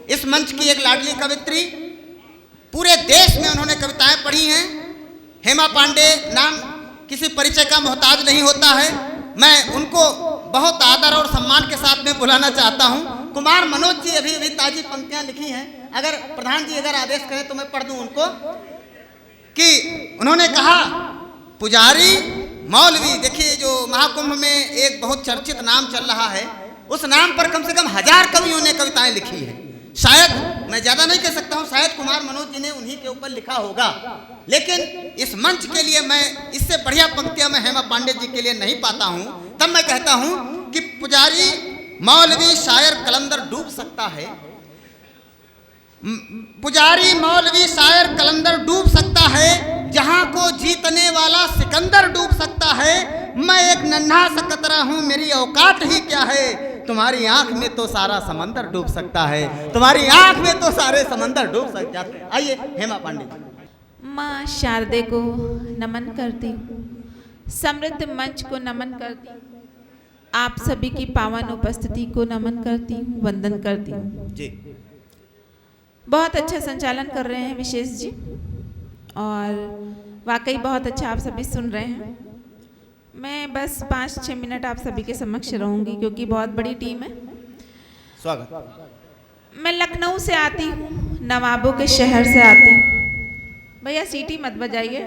इस मंच की एक लाडली कवित्री, पूरे देश में उन्होंने कविताएं पढ़ी हैं। हेमा पांडे नाम किसी परिचय का मोहताज नहीं होता है। मैं उनको बहुत आदर और सम्मान के साथ में बुलाना चाहता हूं। कुमार मनोज जी अभी ताजी पंक्तियां लिखी हैं, अगर प्रधान जी अगर आदेश करें तो मैं पढ़ दूं उनको, कि उन्होंने कहा पुजारी मौलवी। देखिए जो महाकुंभ में एक बहुत चर्चित नाम चल रहा है, उस नाम पर कम से कम 1000 कवियों ने कविताएं लिखी हैं। शायद मैं ज्यादा नहीं कह सकता हूं, शायद कुमार मनोज जी ने उन्हीं के ऊपर लिखा होगा, लेकिन इस मंच के लिए मैं इससे बढ़िया पंक्तियां मैं हेमा पांडे जी के लिए नहीं पाता हूं। तब मैं कहता हूं कि पुजारी मौलवी शायर कलंदर डूब सकता है, पुजारी मौलवी शायर कलंदर डूब सकता है, जहां को जीतने वाला सिकंदर डूब सकता है। मैं एक नन्हा सा कतरा हूं, मेरी औकात ही क्या है, तुम्हारी आंख में तो सारा समंदर डूब सकता है, तुम्हारी आंख में तो सारे समंदर डूब सकते हैं। आइए हेमा पांडे। माँ शारदे को नमन करती हूँ, समृद्ध मंच को नमन करती हूँ, आप सभी की पावन उपस्थिति को नमन करती हूँ, वंदन करती हूँ जी। बहुत अच्छा संचालन कर रहे हैं विशेष जी, और वाकई बहुत अच्छा आप सभी सुन रहे हैं। मैं बस 5-6 मिनट आप सभी के समक्ष रहूंगी, क्योंकि बहुत बड़ी टीम है। स्वागत। मैं लखनऊ से आती हूँ, नवाबों के शहर से आती हूँ। भैया सीटी मत बजाइए।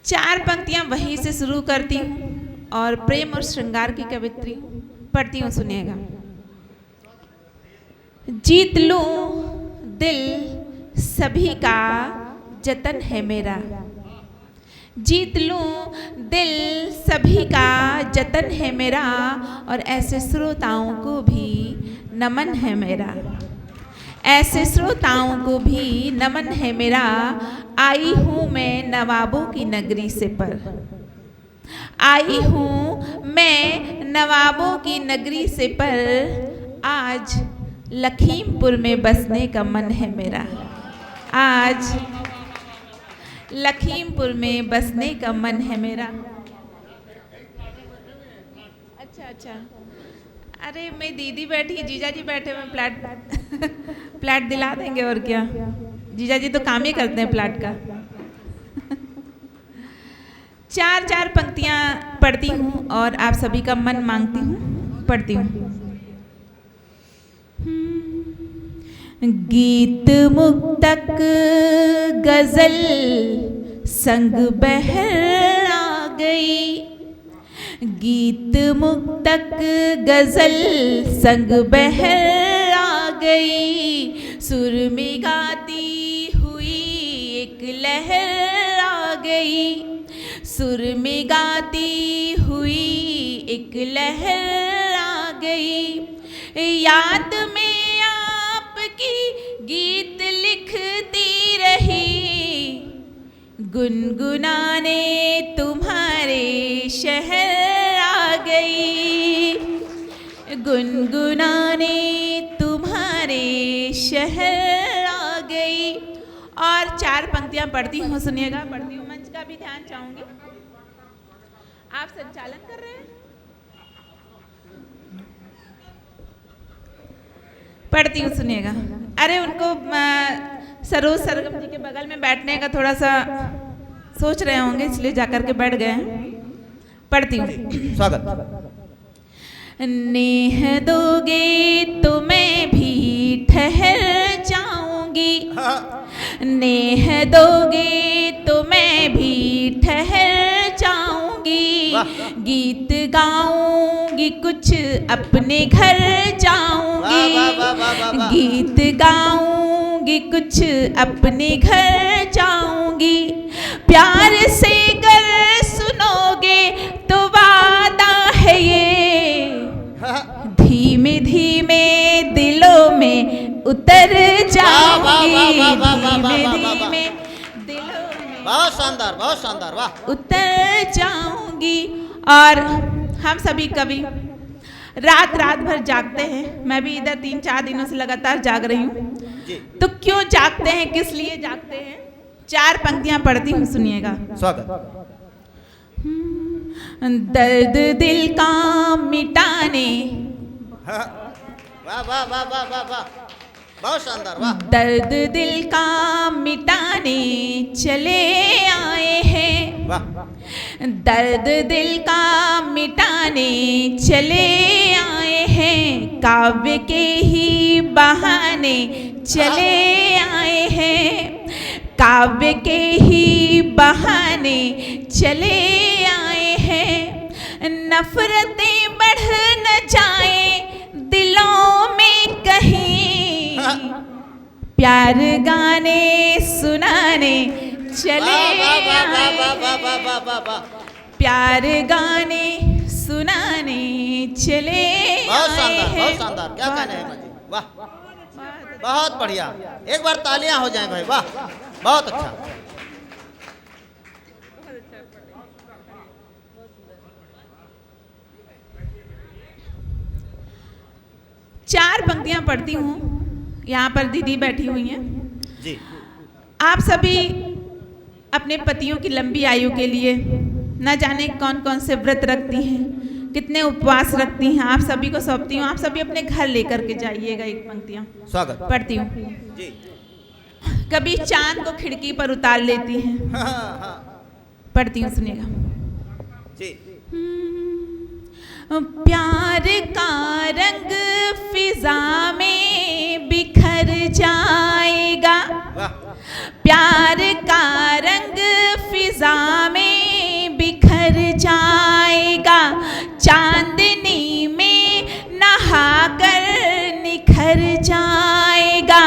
4 पंक्तियां वहीं से शुरू करती हूँ और प्रेम और श्रृंगार की कवित्री पढ़ती हूँ, सुनिएगा। जीत लूं दिल सभी का जतन है मेरा, जीत लूं दिल सभी का जतन है मेरा, और ऐसे श्रोताओं को भी नमन है मेरा, ऐसे श्रोताओं को भी नमन है मेरा। आई हूँ मैं नवाबों की नगरी से पर, आई हूँ मैं नवाबों की नगरी से पर, आज लखीमपुर में बसने का मन है मेरा, आज लखीमपुर में बसने का मन है मेरा। अच्छा, अरे मैं दीदी बैठी, जीजा जी बैठे हुए, प्लाट दिला देंगे, और क्या, जीजा जी तो काम ही करते हैं प्लाट का। 4 पंक्तियां पढ़ती हूँ और आप सभी का मन मांगती हूँ, पढ़ती हूँ। गीत मुक्तक गजल संग बहर आ गई, गीत मुक्तक गजल संग बहर आ गई, सुर में गाती हुई एक लहर आ गई, सुर में गाती हुई एक लहर आ गई। याद में गीत लिखती रही, गुनगुनाने तुम्हारे शहर आ गई, गुनगुनाने तुम्हारे शहर आ गई। और 4 पंक्तियां पढ़ती हूँ, सुनिएगा, पढ़ती हूँ। मंच का भी ध्यान चाहूंगी। आप संचालन कर रहे हैं, पढ़ती हूँ, सुनिएगा। अरे उनको सरोज सरगम जी के बगल में बैठने का थोड़ा सा सोच रहे होंगे, इसलिए जाकर के बैठ गए हैं। पढ़ती हूँ। स्वागत। नेह दोगे तो मैं भी ठहर जाऊंगी, नेह दोगे तो मैं भी ठहर जाऊंगी, गीत गाऊंगी कुछ अपने घर जाऊंगी, गीत गाऊंगी कुछ अपने घर जाऊंगी, प्यार से कर सुनोगे तो वादा है ये, धीमे धीमे दिलों में उतर जाऊंगी, धीमे धीमे दिलों में, बहुत शानदार, बहुत शानदार, वाह, उतर जाऊंगी। और हम सभी कवि रात भर जागते हैं, मैं भी इधर 3-4 दिनों से लगातार जाग रही हूँ। तो क्यों जागते हैं, किस लिए जागते हैं? 4 पंक्तियां पढ़ती हूँ, सुनिएगा। स्वागत। दर्द दिल का मिटाने वाह वाह वाह वाह वाह वाह, बहुत शानदार, वाह। दर्द दिल का मिटाने चले आए हैं, वाह। दर्द दिल का मिटाने चले आए हैं, काव्य के ही बहाने चले आए हैं, काव्य के ही बहाने चले आए हैं, नफरतें बढ़ न जाए दिलों में कहीं, प्यार गाने सुनाने चले आए, प्यार गाने सुनाने चले बहुत आए शानदार, हैं। बहुत शानदार, क्या कहना है हेमा जी, वाह, बहुत बढ़िया। एक बार तालियां हो जाएं भाई, वाह, बहुत अच्छा। चार पंक्तियां पढ़ती हूँ, यहाँ पर दीदी बैठी हुई हैं जी। आप सभी अपने पतियों की लंबी आयु के लिए न जाने कौन कौन से व्रत रखती हैं, कितने उपवास रखती हैं, आप सभी को सौंपती हूँ। आप सभी अपने घर लेकर के जाइएगा एक पंक्तियाँ स्वागत पढ़ती हूँ। जी। कभी चांद को खिड़की पर उतार लेती हैं, पढ़ती हूँ, सुनिएगा। जी। प्यार का रंग फिजा में बिखर जाएगा, प्यार का रंग फिजा में बिखर जाएगा, चांदनी में नहाकर निखर जाएगा,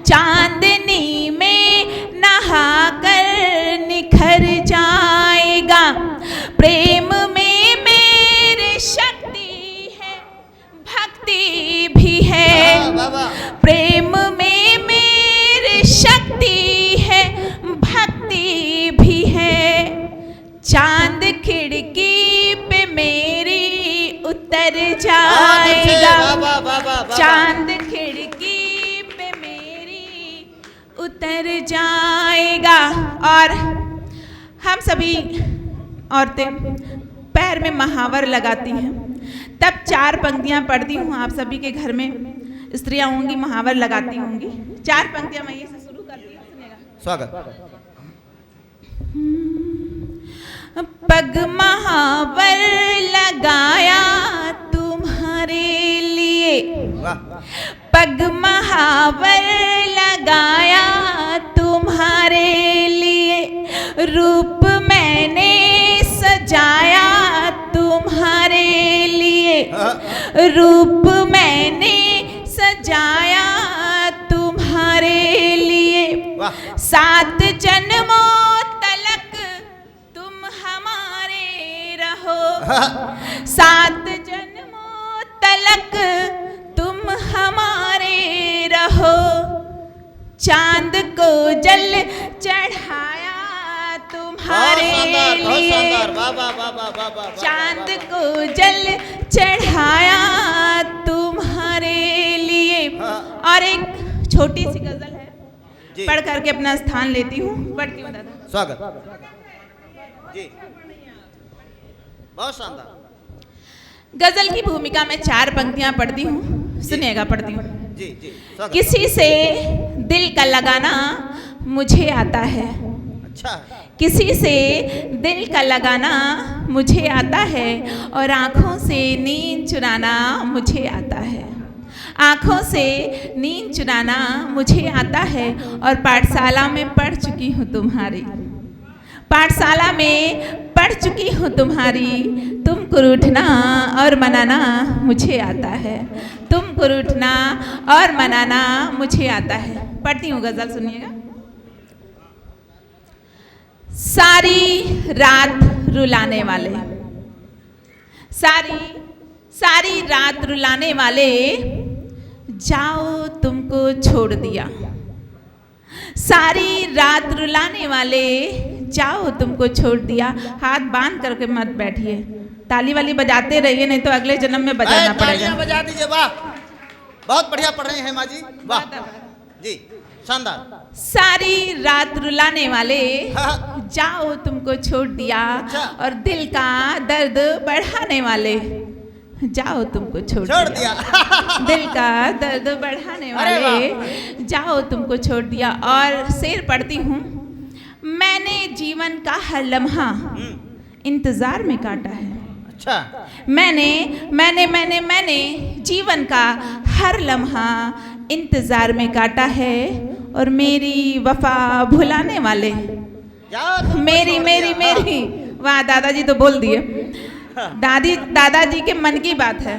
चांदनी में नहाकर निखर जाएगा, प्रेम में मेरी शक्ति है भक्ति भी है, प्रेम में मेरी शक्ति है भक्ति भी है, चांद खिड़की पे मेरी उतर जाएगा, चांद खिड़की पे मेरी उतर जाएगा। और हम सभी औरतें पैर में महावर लगाती हैं, तब चार पंक्तियां पढ़ती हूँ। आप सभी के घर में स्त्रियां होंगी, महावर लगाती होंगी। चार पंक्तियां मैं ये से शुरू करती हूँ, सुनिएगा। स्वागत। पग महावर लगाया तुम्हारे लिए, पग महावर लगाया तुम्हारे लिए, रूप मैंने सजाया तुम्हारे लिए, रूप मैंने सजाया तुम्हारे लिए, 7 जन्मों तलक तुम हमारे रहो, 7 जन्मों तलक तुम हमारे रहो, चांद को जल चढ़ाया तुम्हारे लिए, चांद को जल चढ़ाया तुम्हारे लिए। और एक छोटी सी गजल है, पढ़ करके अपना स्थान लेती हूँ, पढ़ती हूँ दादा। स्वागत जी, बहुत शानदार। गजल की भूमिका में 4 पंक्तियां पढ़ती हूँ, सुनिएगा, पढ़ती हूँ। जी जी। किसी से दिल का लगाना मुझे आता है, अच्छा, किसी से दिल का लगाना मुझे आता है, और आँखों से नींद चुराना मुझे आता है, आँखों से नींद चुराना मुझे आता है, और पाठशाला में पढ़ चुकी हूँ तुम्हारी, पाठशाला में पढ़ चुकी हूँ तुम्हारी, तुमको रूठना और मनाना मुझे आता है, तुमको रूठना और मनाना मुझे आता है। पढ़ती हूँ गजल, सुनिएगा। सारी रात रुलाने वाले, सारी रात रुलाने वाले, जाओ तुमको छोड़ दिया, सारी रात रुलाने वाले, जाओ तुमको छोड़ दिया। हाथ बांध करके मत बैठिए, ताली वाली बजाते रहिए, नहीं तो अगले जन्म में बजाना पड़ेगा। बजा दीजिए, वाह, बहुत बढ़िया पढ़ रहे हैं हेमा जी, वाह जी, शानदार। सारी रात रुलाने वाले, जाओ तुमको छोड़ दिया, और दिल का दर्द बढ़ाने वाले, जाओ तुमको छोड़ छोड़ दिया। दिया। दिल का दर्द बढ़ाने अरे वाले, जाओ तुमको छोड़ दिया। और शेर पढ़ती हूँ। मैंने जीवन का हर लम्हा इंतजार में काटा है। अच्छा। मैंने जीवन का हर लम्हा इंतजार में काटा है। और मेरी वफा भुलाने वाले, जाओ तुमको मेरी छोड़ मेरी दिया। मेरी, वाह दादाजी तो बोल दिए। दादाजी के मन की बात है।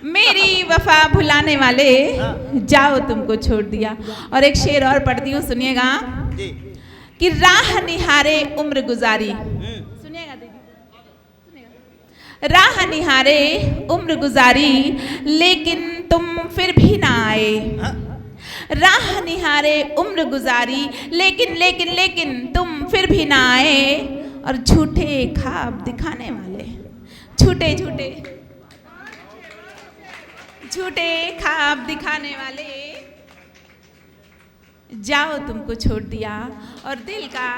मेरी वफा भुलाने वाले, जाओ तुमको छोड़ दिया। और एक शेर और पढ़ती हूँ, सुनिएगा। जी। कि राह निहारे उम्र गुजारी, सुनिएगा दीदी, सुनिएगा। राह निहारे उम्र गुजारी, लेकिन तुम फिर भी ना आए। राह निहारे उम्र गुजारी, लेकिन तुम फिर भी ना आए। और झूठे ख्वाब दिखाने वाले, झूठे ख्वाब दिखाने वाले, जाओ तुमको छोड़ दिया। और दिल का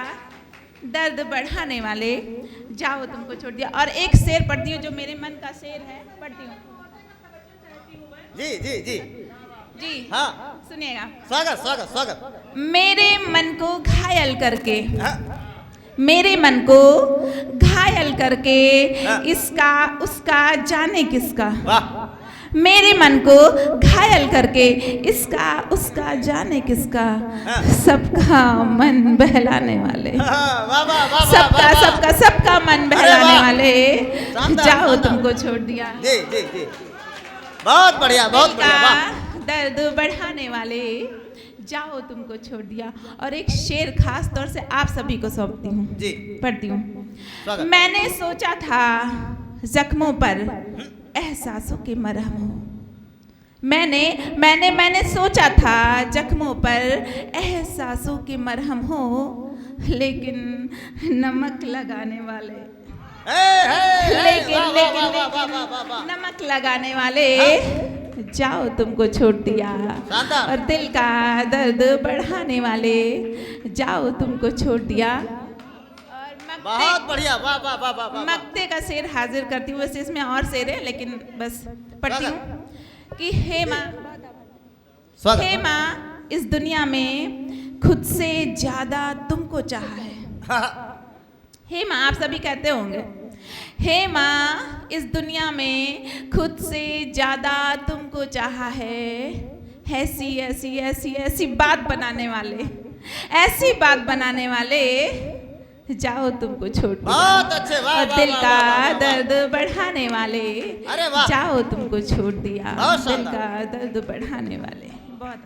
दर्द बढ़ाने वाले, जाओ तुमको छोड़ दिया। और एक शेर पढ़ती हूँ जो मेरे मन का शेर है, पढ़ती हूँ। जी जी जी जी हाँ, सुनिएगा। स्वागत स्वागत स्वागत। मेरे मन को घायल करके, हाँ, मेरे मन को घायल करके, हाँ। इसका उसका जाने किसका। वाह। मेरे मन को घायल करके, इसका उसका जाने किसका। हाँ। सबका मन बहलाने वाले, हाँ, वाह वाह वाह सबका मन बहलाने वाह। वाले, शानदार, जाओ शानदार। तुमको छोड़ दिया। जी जी जी, बहुत बढ़िया बहुत दिल बढ़िया। वाह। का दर्द बढ़ाने वाले, जाओ तुमको छोड़ दिया। और एक शेर खास तौर से आप सभी को सौंपती हूँ, जी। पढ़ती हूँ। स्वागत। मैंने सोचा था जख्मों पर एहसासों के मरहम हो। मैंने सोचा था जख्मों पर एहसासों के मरहम हो, लेकिन नमक लगाने वाले, नमक लगाने वाले, जाओ तुमको छोड़ दिया। शानदार। और दिल का दर्द बढ़ाने वाले, जाओ तुमको छोड़ दिया। और बहुत बढ़िया। वाह वाह वाह वाह वाह। मक्ते का शेर हाजिर करती हूँ। वैसे इसमें और शेर है, लेकिन बस पढ़ती हूँ। कि हे माँ, स्वागत। हे माँ, इस दुनिया में खुद से ज्यादा तुमको चाहा है। हे माँ, आप सभी कहते होंगे, हे माँ, इस दुनिया में खुद से ज्यादा तुमको चाहा है। ऐसी ऐसी ऐसी ऐसी बात बनाने वाले, ऐसी बात बनाने वाले, जाओ तुमको छोड़ दिया। बहुत अच्छे। वाह और वाह दिल वाह, का वाह, वाह, वाह। दर्द बढ़ाने वाले, अरे वाह। जाओ तुमको छोड़ दिया। बहुत दिल शानदार। का दर्द बढ़ाने वाले, बहुत